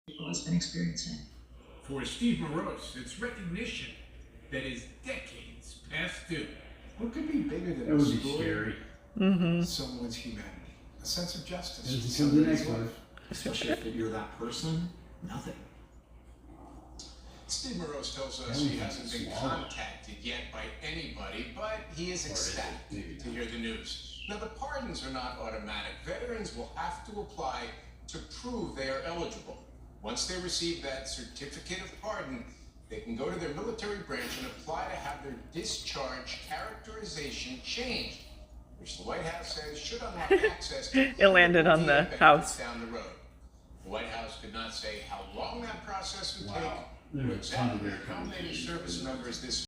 people has been experiencing. For Steve Morose, it's recognition that is decades past due. What could be bigger than That would a be story scary. of someone's humanity, a sense of justice, As in it comes to the somebody's next life. one. Especially if you're that person, nothing. Steve Morose tells us That he was hasn't been swallowed. contacted yet by anybody, but he is Or is it? ecstatic Maybe to not. hear the news. Now, the pardons are not automatic. Veterans will have to apply to prove they are eligible. Once they receive that certificate of pardon, they can go to their military branch and apply to have their discharge characterization changed, which the White House says should unlock access to It landed on the benefits House. down the road. The White House could not say how long that process would Wow. take, There or are a ton of exactly their how many conversations. service members this